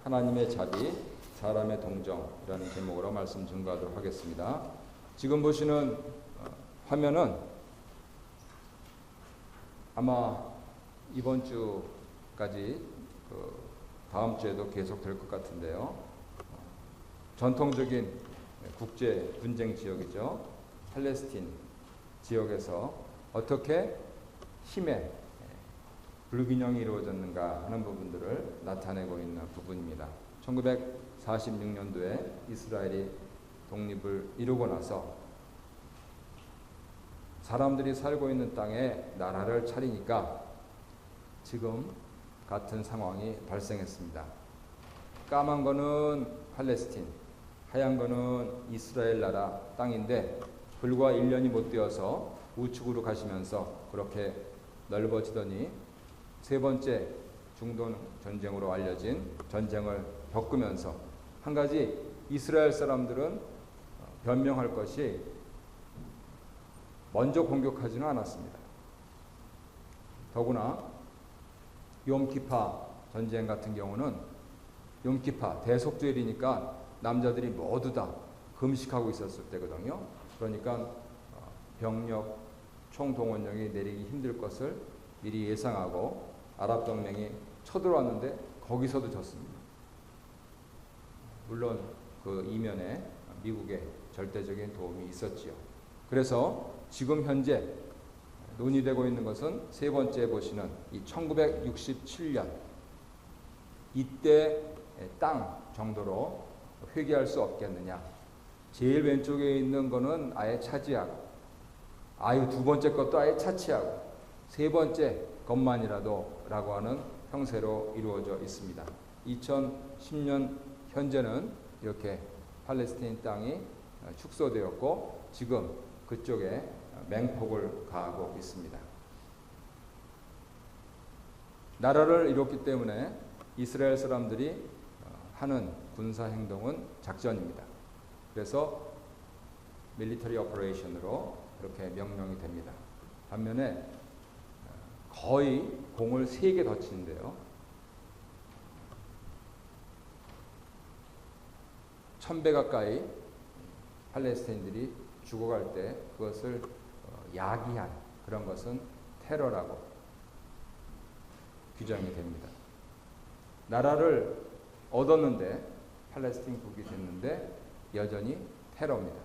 하나님의 자비, 사람의 동정이라는 제목으로 말씀 증거하도록 하겠습니다. 지금 보시는 화면은 아마 이번 주까지 다음 주에도 계속될 것 같은데요. 전통적인 국제 분쟁 지역이죠. 팔레스틴 지역에서 어떻게 힘의 불균형이 이루어졌는가 하는 부분들을 나타내고 있는 부분입니다. 1946년도에 이스라엘이 독립을 이루고 나서 사람들이 살고 있는 땅에 나라를 차리니까 지금 같은 상황이 발생했습니다. 까만 거는 팔레스틴, 하얀 거는 이스라엘 나라 땅인데 불과 1년이 못 되어서 우측으로 가시면서 그렇게 넓어지더니 세 번째 중동 전쟁으로 알려진 전쟁을 겪으면서 한 가지 이스라엘 사람들은 변명할 것이 먼저 공격하지는 않았습니다. 더구나 욤키파 전쟁 같은 경우는 욤키파 대속죄일이니까 남자들이 모두 다 금식하고 있었을 때거든요. 그러니까 병력 총동원령이 내리기 힘들 것을 미리 예상하고 아랍동맹이 쳐들어왔는데 거기서도 졌습니다. 물론 그 이면에 미국의 절대적인 도움이 있었지요. 그래서 지금 현재 논의되고 있는 것은 세 번째 보시는 이 1967년 이때 땅 정도로 회귀할 수 없겠느냐. 제일 왼쪽에 있는 거는 아예 차지하고 두 번째 것도 아예 차치하고 세 번째 것만이라도 라고 하는 형세로 이루어져 있습니다. 2010년 현재는 이렇게 팔레스타인 땅이 축소되었고 지금 그쪽에 맹폭을 가하고 있습니다. 나라를 이뤘기 때문에 이스라엘 사람들이 하는 군사 행동은 작전입니다. 그래서 밀리터리 오퍼레이션으로 그렇게 명령이 됩니다. 반면에 거의 공을 3개 더 치는데요. 1000배 가까이 팔레스타인들이 죽어갈 때 그것을 야기한 그런 것은 테러라고 규정이 됩니다. 나라를 얻었는데 팔레스타인 국이 됐는데 여전히 테러입니다.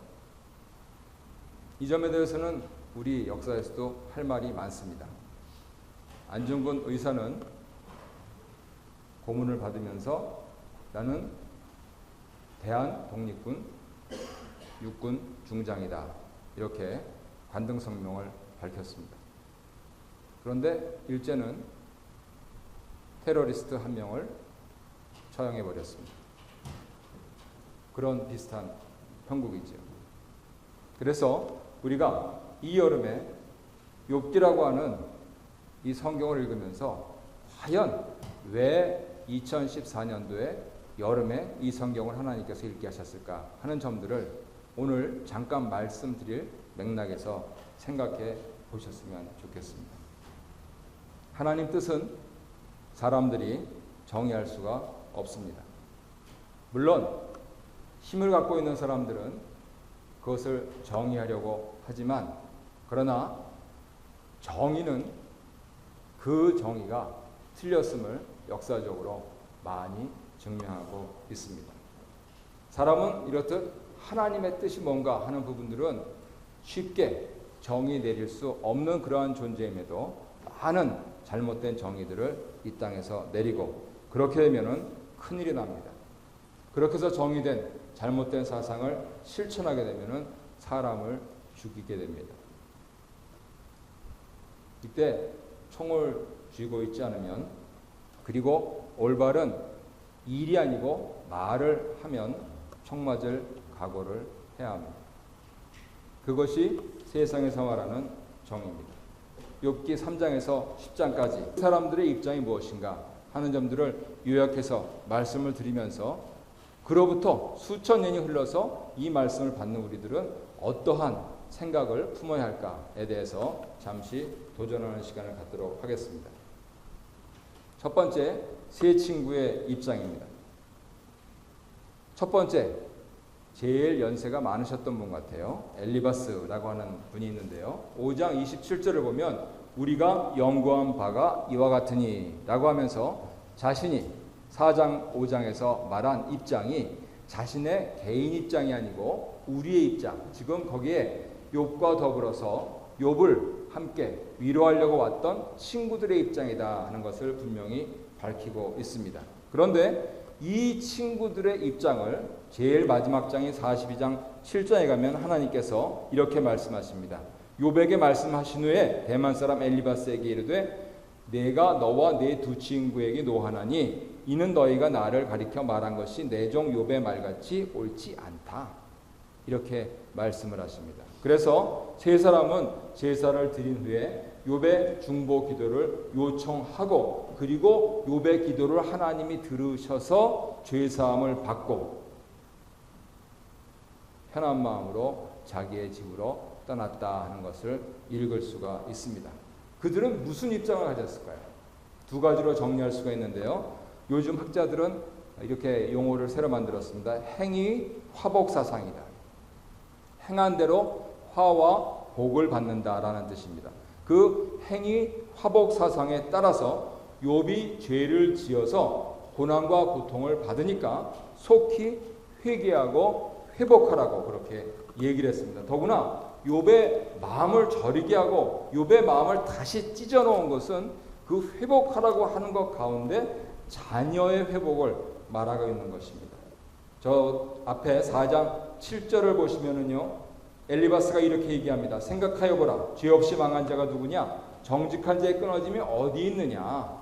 이 점에 대해서는 우리 역사에서도 할 말이 많습니다. 안중근 의사는 고문을 받으면서 나는 대한독립군 육군 중장이다. 이렇게 관등 성명을 밝혔습니다. 그런데 일제는 테러리스트 한 명을 처형해 버렸습니다. 그런 비슷한 형국이죠. 그래서 우리가 이 여름에 욥기라고 하는 이 성경을 읽으면서 과연 왜 2014년도에 여름에 이 성경을 하나님께서 읽게 하셨을까 하는 점들을 오늘 잠깐 말씀드릴 맥락에서 생각해 보셨으면 좋겠습니다. 하나님 뜻은 사람들이 정의할 수가 없습니다. 물론 힘을 갖고 있는 사람들은 그것을 정의하려고 하지만 그러나 정의는 그 정의가 틀렸음을 역사적으로 많이 증명하고 있습니다. 사람은 이렇듯 하나님의 뜻이 뭔가 하는 부분들은 쉽게 정의 내릴 수 없는 그러한 존재임에도 많은 잘못된 정의들을 이 땅에서 내리고 그렇게 되면은 큰일이 납니다. 그렇게 해서 정의된 잘못된 사상을 실천하게 되면은 사람을 죽이게 됩니다. 이때 총을 쥐고 있지 않으면 그리고 올바른 일이 아니고 말을 하면 총 맞을 각오를 해야 합니다. 그것이 세상에서 말하는 정의입니다. 욥기 3장에서 10장까지 사람들의 입장이 무엇인가 하는 점들을 요약해서 말씀을 드리면서 그로부터 수천 년이 흘러서 이 말씀을 받는 우리들은 어떠한 생각을 품어야 할까에 대해서 잠시 도전하는 시간을 갖도록 하겠습니다. 첫 번째, 세 친구의 입장입니다. 첫 번째, 제일 연세가 많으셨던 분 같아요. 엘리바스라고 하는 분이 있는데요. 5장 27절을 보면 우리가 연구한 바가 이와 같으니 라고 하면서 자신이 4장 5장에서 말한 입장이 자신의 개인 입장이 아니고 우리의 입장, 지금 거기에 욥과 더불어서 욥을 함께 위로하려고 왔던 친구들의 입장이다 하는 것을 분명히 밝히고 있습니다. 그런데 이 친구들의 입장을 제일 마지막 장인 42장 7절에 가면 하나님께서 이렇게 말씀하십니다. 욥에게 말씀하신 후에 대만 사람 엘리바스에게 이르되 내가 너와 네 두 친구에게 노하나니 이는 너희가 나를 가리켜 말한 것이 내 종 욥의 말같이 옳지 않다. 이렇게 말씀을 하십니다. 그래서 세 사람은 제사를 드린 후에 욥의 중보 기도를 요청하고 그리고 욥의 기도를 하나님이 들으셔서 죄사함을 받고 편한 마음으로 자기의 집으로 떠났다 하는 것을 읽을 수가 있습니다. 그들은 무슨 입장을 가졌을까요? 두 가지로 정리할 수가 있는데요. 요즘 학자들은 이렇게 용어를 새로 만들었습니다. 행위 화복 사상이다. 행한 대로 화와 복을 받는다라는 뜻입니다. 그 행위 화복 사상에 따라서 욥이 죄를 지어서 고난과 고통을 받으니까 속히 회개하고 회복하라고 그렇게 얘기를 했습니다. 더구나 욥의 마음을 저리게 하고 욥의 마음을 다시 찢어놓은 것은 그 회복하라고 하는 것 가운데 자녀의 회복을 말하고 있는 것입니다. 저 앞에 4장 7절을 보시면은요, 엘리바스가 이렇게 얘기합니다. 생각하여 보라. 죄 없이 망한 자가 누구냐? 정직한 자의 끊어짐이 어디 있느냐?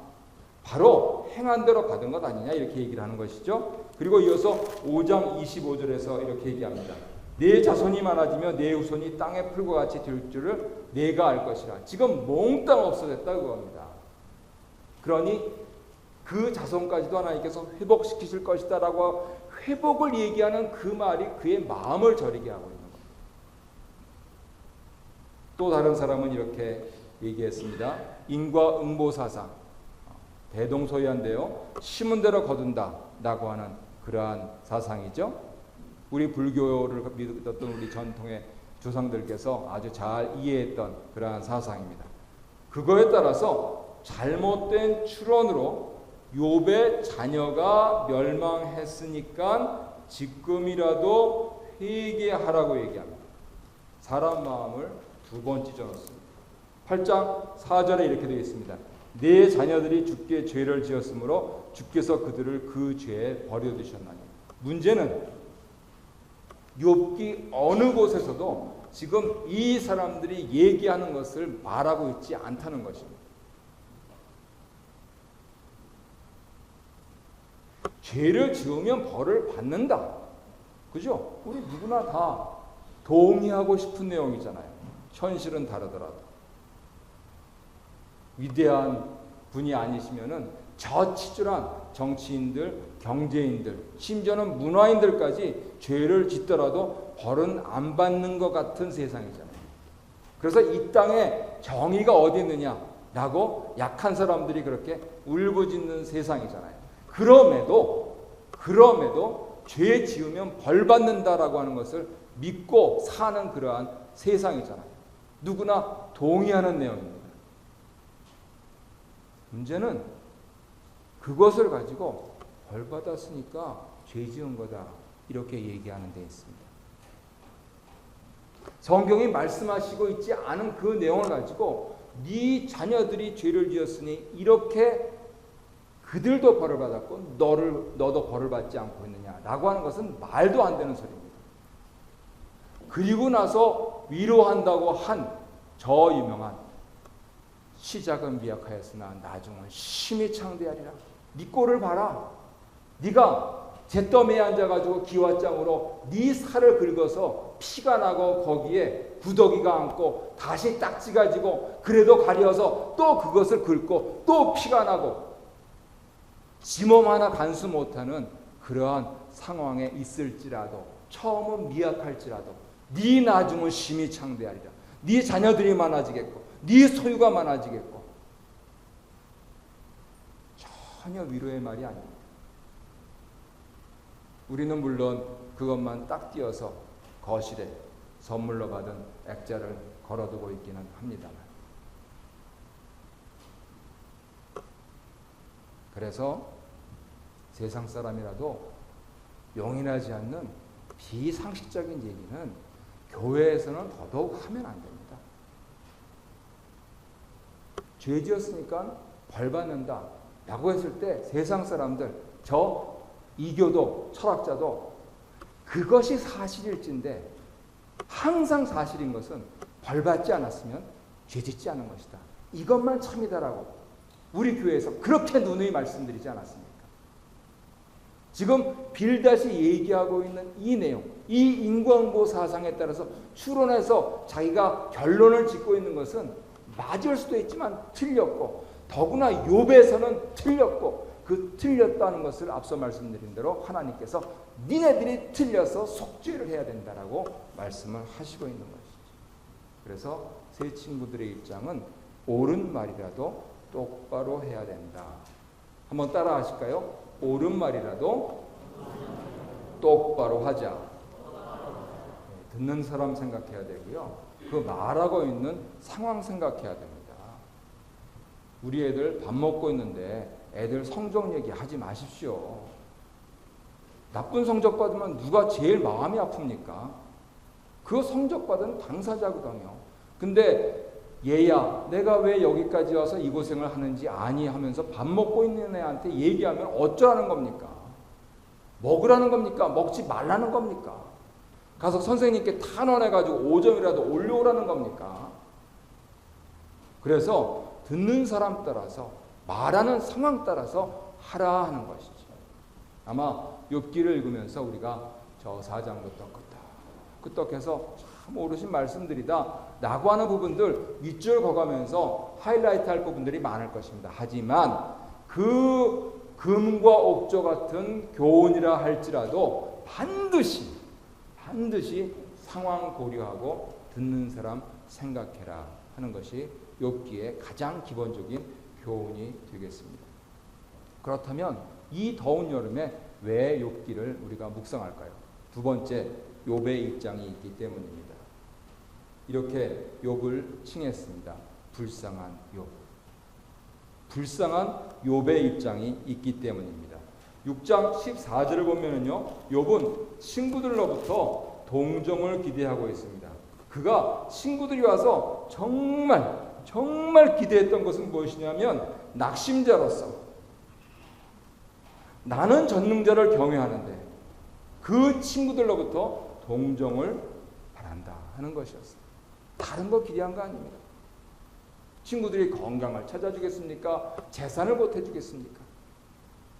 바로 행한 대로 받은 것 아니냐? 이렇게 얘기를 하는 것이죠. 그리고 이어서 5장 25절에서 이렇게 얘기합니다. 내 자손이 많아지며 내 후손이 땅의 풀과 같이 될 줄을 내가 알 것이라. 지금 몽땅 없어졌다 그겁니다. 그러니 그 자손까지도 하나님께서 회복시키실 것이다 라고 회복을 얘기하는 그 말이 그의 마음을 저리게 하고 있는 겁니다. 또 다른 사람은 이렇게 얘기했습니다. 인과응보사상, 대동소이한데요. 심은 대로 거둔다 라고 하는 그러한 사상이죠. 우리 불교를 믿었던 우리 전통의 조상들께서 아주 잘 이해했던 그러한 사상입니다. 그거에 따라서 잘못된 추론으로 욥의 자녀가 멸망했으니까 지금이라도 회개하라고 얘기합니다. 사람 마음을 두 번 찢어놓습니다. 8장 4절에 이렇게 되어 있습니다. 내 자녀들이 주께 죄를 지었으므로 주께서 그들을 그 죄에 버려두셨나니. 문제는 욥기 어느 곳에서도 지금 이 사람들이 얘기하는 것을 말하고 있지 않다는 것입니다. 죄를 지으면 벌을 받는다. 그죠? 우리 누구나 다 동의하고 싶은 내용이잖아요. 현실은 다르더라도. 위대한 분이 아니시면은 저치졸한 정치인들, 경제인들, 심지어는 문화인들까지 죄를 짓더라도 벌은 안 받는 것 같은 세상이잖아요. 그래서 이 땅에 정의가 어디 있느냐라고 약한 사람들이 그렇게 울부짖는 세상이잖아요. 그럼에도 죄 지으면 벌 받는다라고 하는 것을 믿고 사는 그러한 세상이잖아요. 누구나 동의하는 내용입니다. 문제는 그것을 가지고 벌 받았으니까 죄 지은 거다 이렇게 얘기하는 데 있습니다. 성경이 말씀하시고 있지 않은 그 내용을 가지고 네 자녀들이 죄를 지었으니 이렇게 그들도 벌을 받았고 너도 벌을 받지 않고 있느냐라고 하는 것은 말도 안 되는 소리입니다. 그리고 나서 위로한다고 한 저 유명한 시작은 미약하였으나 나중은 심히 창대하리라. 네 꼴을 봐라. 네가 잿더미에 앉아가지고 기와장으로 네 살을 긁어서 피가 나고 거기에 구더기가 앉고 다시 딱지가 지고 그래도 가려서 또 그것을 긁고 또 피가 나고 지 몸 하나 간수 못하는 그러한 상황에 있을지라도 처음은 미약할지라도 네 나중은 심히 창대하리라. 네 자녀들이 많아지겠고 네 소유가 많아지겠고. 전혀 위로의 말이 아닙니다. 우리는 물론 그것만 딱 띄어서 거실에 선물로 받은 액자를 걸어두고 있기는 합니다만, 그래서 세상 사람이라도 용인하지 않는 비상식적인 얘기는 교회에서는 더더욱 하면 안 됩니다. 죄 지었으니까 벌 받는다 라고 했을 때 세상 사람들, 저 이교도 철학자도 그것이 사실일진데, 항상 사실인 것은 벌 받지 않았으면 죄 짓지 않은 것이다, 이것만 참이다라고 우리 교회에서 그렇게 누누이 말씀드리지 않았습니까? 지금 빌닷이 얘기하고 있는 이 내용, 이 인과응보 사상에 따라서 추론해서 자기가 결론을 짓고 있는 것은 맞을 수도 있지만 틀렸고, 더구나 욥에서는 틀렸고, 그 틀렸다는 것을 앞서 말씀드린 대로 하나님께서 니네들이 틀려서 속죄를 해야 된다라고 말씀을 하시고 있는 것이죠. 그래서 새 친구들의 입장은 옳은 말이라도 똑바로 해야 된다. 한번 따라 하실까요? 옳은 말이라도 똑바로 하자. 듣는 사람 생각해야 되고요, 그 말하고 있는 상황 생각해야 됩니다. 우리 애들 밥 먹고 있는데 애들 성적 얘기하지 마십시오. 나쁜 성적 받으면 누가 제일 마음이 아픕니까? 그 성적 받은 당사자거든요. 근데 얘야, 내가 왜 여기까지 와서 이 고생을 하는지 아니 하면서 밥 먹고 있는 애한테 얘기하면 어쩌라는 겁니까? 먹으라는 겁니까? 먹지 말라는 겁니까? 가서 선생님께 탄원해가지고 5점이라도 올려오라는 겁니까? 그래서 듣는 사람 따라서, 말하는 상황 따라서 하라 하는 것이죠. 아마 욥기를 읽으면서 우리가 저 4장부터 끄떡끄떡해서 참 어르신 말씀드리다 라고 하는 부분들 윗줄 거가면서 하이라이트 할 부분들이 많을 것입니다. 하지만 그 금과 옥조 같은 교훈이라 할지라도 반드시 상황 고려하고 듣는 사람 생각해라 하는 것이 욥기의 가장 기본적인 교훈이 되겠습니다. 그렇다면 이 더운 여름에 왜 욥기를 우리가 묵상할까요? 두 번째, 욥의 입장이 있기 때문입니다. 이렇게 욥을 칭했습니다. 불쌍한 욥. 불쌍한 욥의 입장이 있기 때문입니다. 6장 14절을 보면은요, 욥은 친구들로부터 동정을 기대하고 있습니다. 그가 친구들이 와서 정말 기대했던 것은 무엇이냐면, 낙심자로서 나는 전능자를 경외하는데 그 친구들로부터 동정을 바란다 하는 것이었어요. 다른 거 기대한 거 아닙니다. 친구들이 건강을 찾아주겠습니까? 재산을 보태주겠습니까?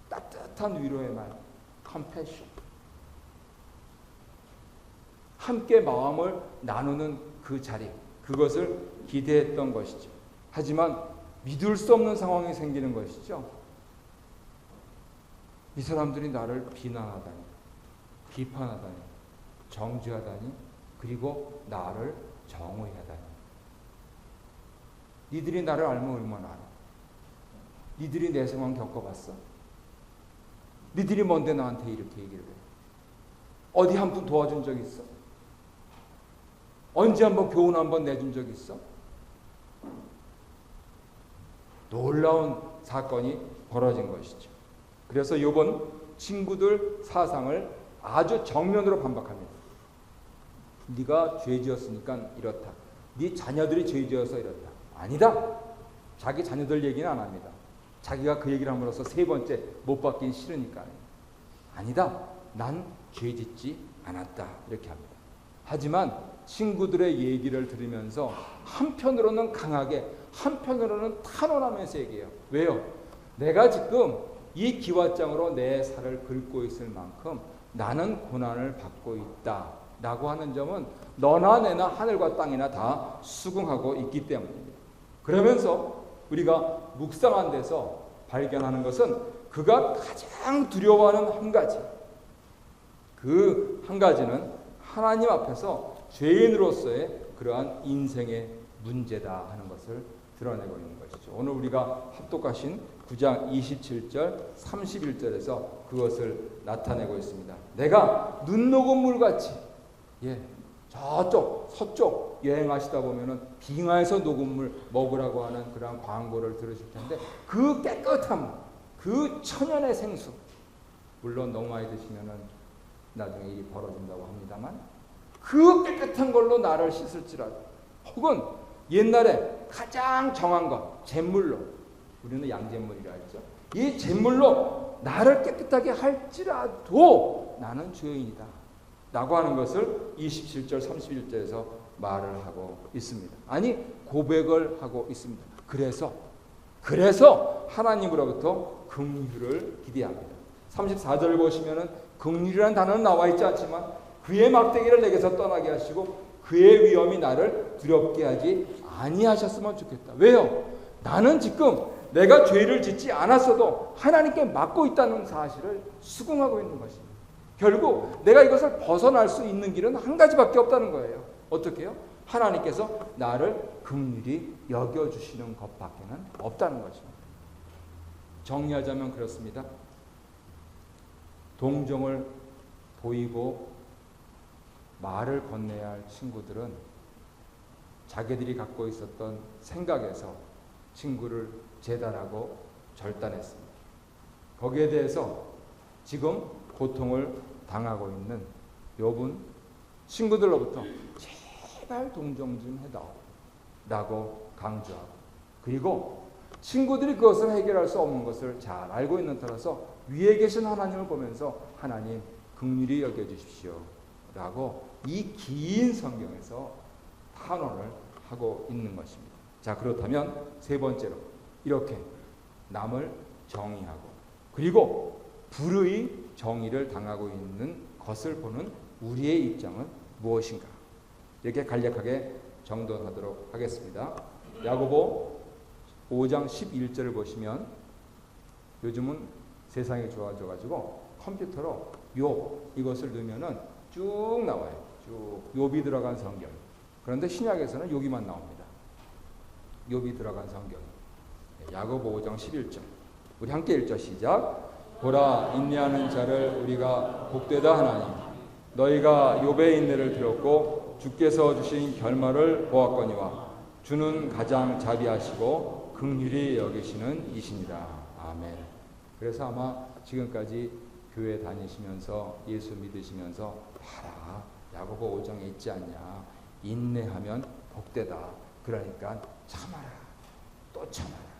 따뜻한 위로의 말, 컴패션. 함께 마음을 나누는 그 자리, 그것을 기대했던 것이죠. 하지만 믿을 수 없는 상황이 생기는 것이죠. 이 사람들이 나를 비난하다니, 비판하다니, 정죄하다니, 그리고 나를 정의하다니. 니들이 나를 알면 얼마나 알아? 니들이 내 상황 겪어봤어? 니들이 뭔데 나한테 이렇게 얘기를 해? 어디 한 푼 도와준 적 있어? 언제 한번 교훈 한번 내준 적 있어? 놀라운 사건이 벌어진 것이죠. 그래서 욥은 친구들 사상을 아주 정면으로 반박합니다. 네가 죄 지었으니까 이렇다. 네 자녀들이 죄 지어서 이렇다. 아니다. 자기 자녀들 얘기는 안 합니다. 자기가 그 얘기를 함으로써 세 번째 못 받긴 싫으니까. 아니다. 난 죄 짓지 않았다. 이렇게 합니다. 하지만 친구들의 얘기를 들으면서 한편으로는 강하게, 한편으로는 탄원하면서 얘기해요. 왜요? 내가 지금 이 기왓장으로 내 살을 긁고 있을 만큼 나는 고난을 받고 있다 라고 하는 점은 너나 내나 하늘과 땅이나 다 수긍하고 있기 때문입니다. 그러면서 우리가 묵상한 데서 발견하는 것은 그가 가장 두려워하는 한 가지, 그 한 가지는 하나님 앞에서 죄인으로서의 그러한 인생의 문제다 하는 것을 드러내고 있는 것이죠. 오늘 우리가 합독하신 9장 27절 31절에서 그 그것을 나타내고 있습니다. 내가 눈 녹은 물같이 저쪽 서쪽 여행하시다 보면은 빙하에서 녹은 물 먹으라고 하는 그러한 광고를 들으실 텐데 그 깨끗함, 그 천연의 생수, 물론 너무 많이 드시면은 나중에 일이 벌어진다고 합니다만 그 깨끗한 걸로 나를 씻을지라도, 혹은 옛날에 가장 정한 것 잿물로, 우리는 양잿물이라 했죠. 이 잿물로 나를 깨끗하게 할지라도 나는 죄인이다 라고 하는 것을 27절 31절에서 말을 하고 있습니다. 아니 고백을 하고 있습니다. 그래서 하나님으로부터 긍휼을 기대합니다. 34절을 보시면은 긍휼이라는 단어는 나와 있지 않지만 그의 막대기를 내게서 떠나게 하시고 그의 위엄이 나를 두렵게 하지 아니하셨으면 좋겠다. 왜요? 나는 지금 내가 죄를 짓지 않았어도 하나님께 맡고 있다는 사실을 수긍하고 있는 것입니다. 결국 내가 이것을 벗어날 수 있는 길은 한 가지밖에 없다는 거예요. 어떻게 해요? 하나님께서 나를 긍휼히 여겨주시는 것밖에는 없다는 것입니다. 정리하자면 그렇습니다. 동정을 보이고 말을 건네야 할 친구들은 자기들이 갖고 있었던 생각에서 친구를 재단하고 절단했습니다. 거기에 대해서 지금 고통을 당하고 있는 욥은 친구들로부터 제발 동정 좀 해다오 라고 강조하고, 그리고 친구들이 그것을 해결할 수 없는 것을 잘 알고 있는 터라서 위에 계신 하나님을 보면서 하나님 긍휼히 여겨주십시오 라고 이 긴 성경에서 탄원을 하고 있는 것입니다. 자, 그렇다면 세 번째로 이렇게 남을 정의하고 그리고 불의 정의를 당하고 있는 것을 보는 우리의 입장은 무엇인가? 이렇게 간략하게 정돈하도록 하겠습니다. 야고보 5장 11절을 보시면, 요즘은 세상이 좋아져가지고 컴퓨터로 욥 이것을 넣으면은 쭉 나와요. 쭉 욥이 들어간 성경. 그런데 신약에서는 여기만 나옵니다. 욥이 들어간 성경. 야고보 5장 11절. 우리 함께 읽죠. 시작. 보라, 인내하는 자를 우리가 복되다 하나니 너희가 욥의 인내를 들었고 주께서 주신 결말을 보았거니와 주는 가장 자비하시고 긍휼히 여기시는 이시니라. 아멘. 그래서 아마 지금까지 교회 다니시면서 예수 믿으시면서 봐라, 야고보 5장에 있지 않냐, 인내하면 복되다. 그러니까 참아라, 또 참아라.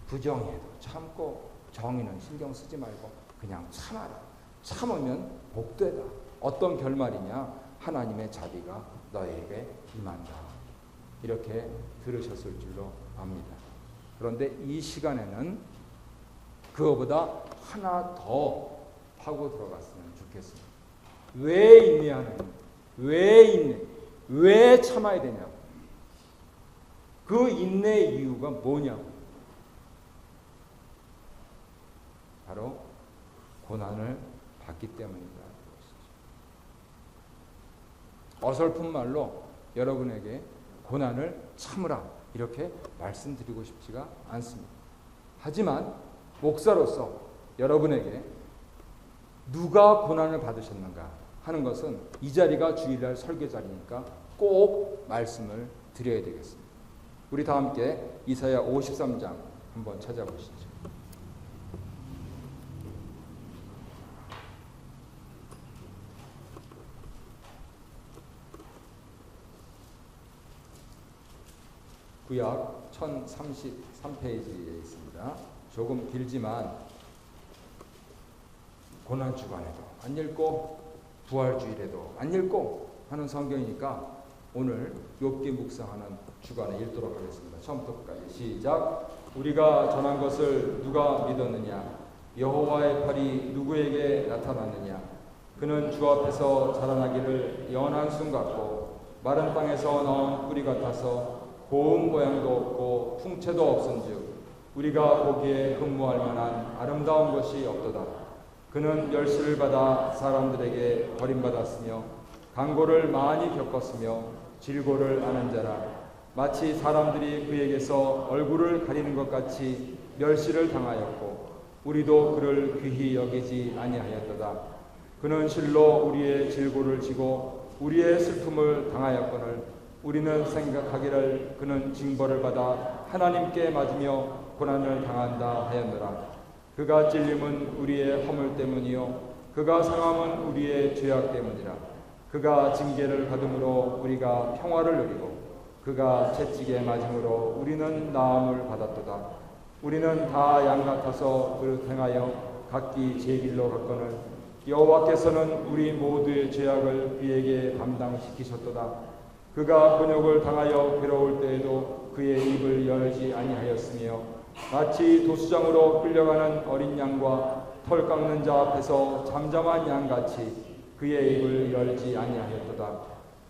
부정해도 참고 정의는 신경 쓰지 말고 그냥 참아라. 참으면 복되다. 어떤 결말이냐? 하나님의 자비가 너에게 임한다. 이렇게 들으셨을 줄로 압니다. 그런데 이 시간에는 그거보다 하나 더 파고 들어갔으면 좋겠습니다. 왜 인내하느냐? 왜 인내? 왜 참아야 되냐고. 그 인내의 이유가 뭐냐고. 바로 고난을 받기 때문이다. 어설픈 말로 여러분에게 고난을 참으라 이렇게 말씀드리고 싶지가 않습니다. 하지만 목사로서 여러분에게 누가 고난을 받으셨는가 하는 것은 이 자리가 주일날 설교 자리니까 꼭 말씀을 드려야 되겠습니다. 우리 다 함께 이사야 53장 한번 찾아보시죠. 구약 1033페이지에 있습니다. 조금 길지만 고난주간에도 안 읽고 부활주일에도 안 읽고 하는 성경이니까 오늘 욥기 묵상하는 주간에 읽도록 하겠습니다. 처음부터 끝까지 시작. 우리가 전한 것을 누가 믿었느냐? 여호와의 팔이 누구에게 나타났느냐? 그는 주 앞에서 자라나기를 연한 순 같고 마른 땅에서 나온 뿌리 같아서 고운 모양도 없고 풍채도 없은즉 우리가 보기에 흠모할 만한 아름다운 것이 없도다. 그는 멸시를 받아 사람들에게 버림받았으며 강고를 많이 겪었으며 질고를 아는 자라. 마치 사람들이 그에게서 얼굴을 가리는 것 같이 멸시를 당하였고 우리도 그를 귀히 여기지 아니하였도다. 그는 실로 우리의 질고를 지고 우리의 슬픔을 당하였거늘 우리는 생각하기를 그는 징벌을 받아 하나님께 맞으며 고난을 당한다 하였노라. 그가 찔림은 우리의 허물 때문이요 그가 상함은 우리의 죄악 때문이라. 그가 징계를 받음으로 우리가 평화를 누리고 그가 채찍에 맞음으로 우리는 나음을 받았도다. 우리는 다 양 같아서 그릇 행하여 각기 제 길로 갔거늘 여호와께서는 우리 모두의 죄악을 그에게 담당시키셨도다. 그가 곤욕을 당하여 괴로울 때에도 그의 입을 열지 아니하였으며 마치 도수장으로 끌려가는 어린 양과 털 깎는 자 앞에서 잠잠한 양같이 그의 입을 열지 아니하였도다.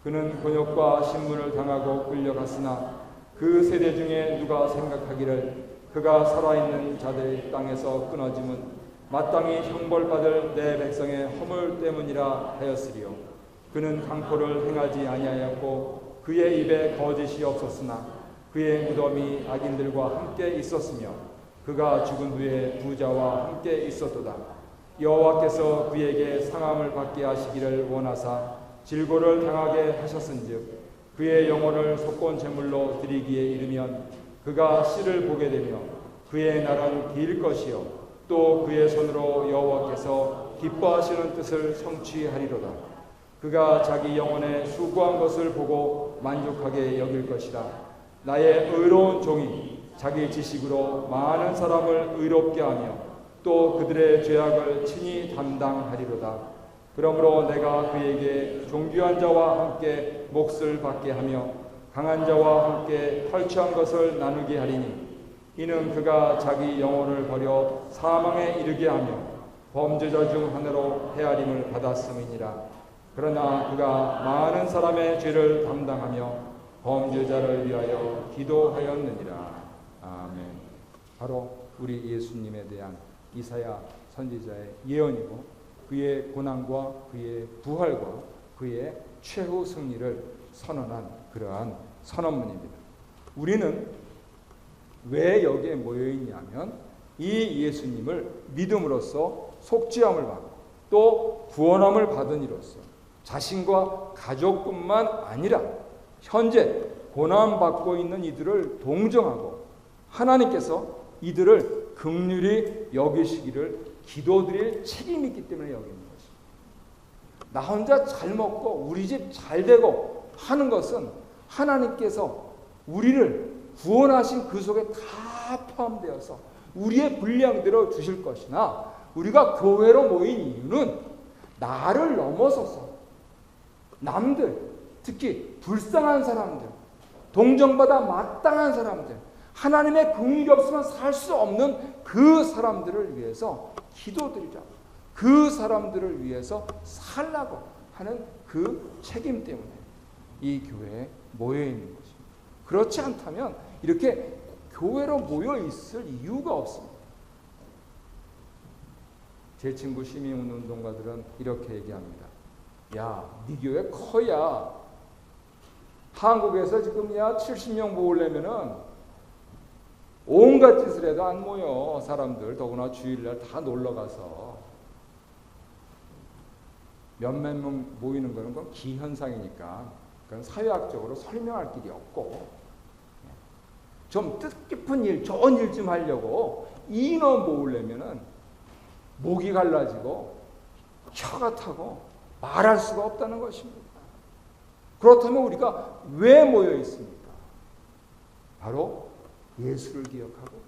그는 곤욕과 신문을 당하고 끌려갔으나 그 세대 중에 누가 생각하기를 그가 살아있는 자들 땅에서 끊어짐은 마땅히 형벌받을 내 백성의 허물 때문이라 하였으리요. 그는 강포를 행하지 아니하였고 그의 입에 거짓이 없었으나 그의 무덤이 악인들과 함께 있었으며 그가 죽은 후에 부자와 함께 있었도다. 여호와께서 그에게 상함을 받게 하시기를 원하사 질고를 당하게 하셨은즉 그의 영혼을 속건 제물로 드리기에 이르면 그가 씨를 보게 되며 그의 날은 길 것이요 또 그의 손으로 여호와께서 기뻐하시는 뜻을 성취하리로다. 그가 자기 영혼에 수고한 것을 보고 만족하게 여길 것이라. 나의 의로운 종이 자기 지식으로 많은 사람을 의롭게 하며 또 그들의 죄악을 친히 담당하리로다. 그러므로 내가 그에게 존귀한 자와 함께 몫을 받게 하며 강한 자와 함께 탈취한 것을 나누게 하리니 이는 그가 자기 영혼을 버려 사망에 이르게 하며 범죄자 중 하나로 헤아림을 받았음이니라. 그러나 그가 많은 사람의 죄를 담당하며 범죄자를 위하여 기도하였느니라. 아멘. 바로 우리 예수님에 대한 이사야 선지자의 예언이고 그의 고난과 그의 부활과 그의 최후 승리를 선언한 그러한 선언문입니다. 우리는 왜 여기에 모여있냐면 이 예수님을 믿음으로써 속죄함을 받고 또 구원함을 받은 이로써 자신과 가족뿐만 아니라 현재 고난받고 있는 이들을 동정하고 하나님께서 이들을 긍휼히 여기시기를 기도드릴 책임이 있기 때문에 여기는 것입니다. 나 혼자 잘 먹고 우리 집 잘 되고 하는 것은 하나님께서 우리를 구원하신 그 속에 다 포함되어서 우리의 분량대로 주실 것이나 우리가 교회로 모인 이유는 나를 넘어서서 남들, 특히 불쌍한 사람들, 동정받아 마땅한 사람들, 하나님의 긍휼이 없으면 살 수 없는 그 사람들을 위해서 기도드리자. 그 사람들을 위해서 살라고 하는 그 책임 때문에 이 교회에 모여 있는 것입니다. 그렇지 않다면 이렇게 교회로 모여 있을 이유가 없습니다. 제 친구 시민운동가들은 이렇게 얘기합니다. 야, 네 교회 커야 한국에서 지금 야 70명 모으려면은 온갖 짓을 해도 안 모여. 사람들 더구나 주일날 다 놀러가서 몇몇 명 모이는 거는 그건 기현상이니까 그건 사회학적으로 설명할 길이 없고 좀 뜻깊은 일, 좋은 일 좀 하려고 인원 모으려면은 목이 갈라지고 혀가 타고 말할 수가 없다는 것입니다. 그렇다면 우리가 왜 모여 있습니까? 바로 예수를 기억하고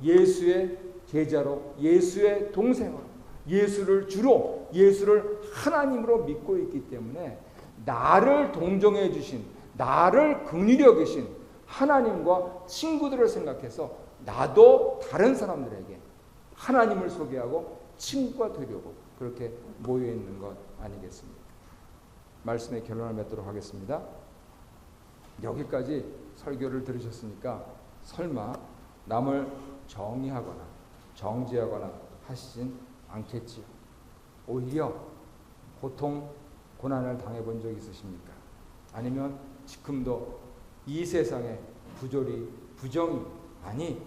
예수의 제자로 예수의 동생으로 예수를 주로 예수를 하나님으로 믿고 있기 때문에 나를 동정해 주신 나를 긍휼히 여기신 하나님과 친구들을 생각해서 나도 다른 사람들에게 하나님을 소개하고 친구가 되려고 그렇게 모여 있는 것 아니겠습니까? 말씀의 결론을 맺도록 하겠습니다. 여기까지 설교를 들으셨으니까 설마 남을 정의하거나 정죄하거나 하시진 않겠지요. 오히려 고통, 고난을 당해본 적 있으십니까? 아니면 지금도 이 세상에 부조리, 부정이, 아니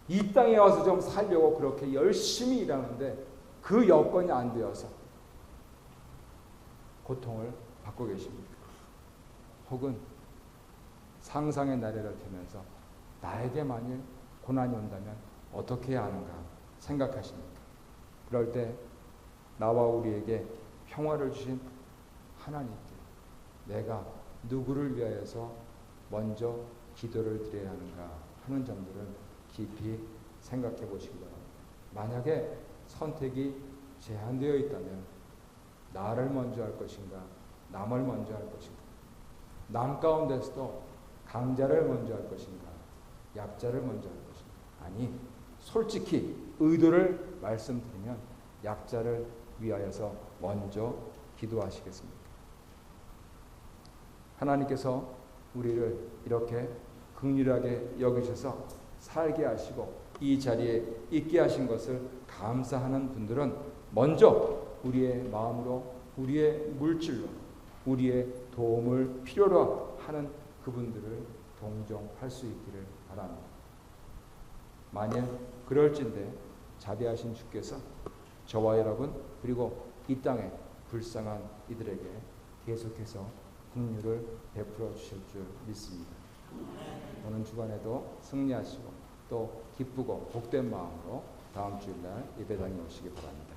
이 땅에 와서 좀 살려고 그렇게 열심히 일하는데 그 여건이 안 되어서 고통을 받고 계십니까? 혹은 상상의 나래를 태면서 나에게 만일 고난이 온다면 어떻게 해야 하는가 생각하십니까? 그럴 때 나와 우리에게 평화를 주신 하나님께 내가 누구를 위하여서 먼저 기도를 드려야 하는가 하는 점들을 깊이 생각해 보시기 바랍니다. 만약에 선택이 제한되어 있다면 나를 먼저 할 것인가 남을 먼저 할 것인가, 남 가운데서도 강자를 먼저 할 것인가 약자를 먼저 할 것인가. 아니, 솔직히 의도를 말씀드리면 약자를 위하여서 먼저 기도하시겠습니까? 하나님께서 우리를 이렇게 긍휼하게 여기셔서 살게 하시고 이 자리에 있게 하신 것을 감사하는 분들은 먼저 우리의 마음으로, 우리의 물질로, 우리의 도움을 필요로 하는 그분들을 동정할 수 있기를 바랍니다. 만일 그럴진데 자비하신 주께서 저와 여러분 그리고 이 땅에 불쌍한 이들에게 계속해서 긍휼을 베풀어 주실 줄 믿습니다. 오늘 주간에도 승리하시고 또 기쁘고 복된 마음으로 다음 주일날 예배당에 오시기 바랍니다.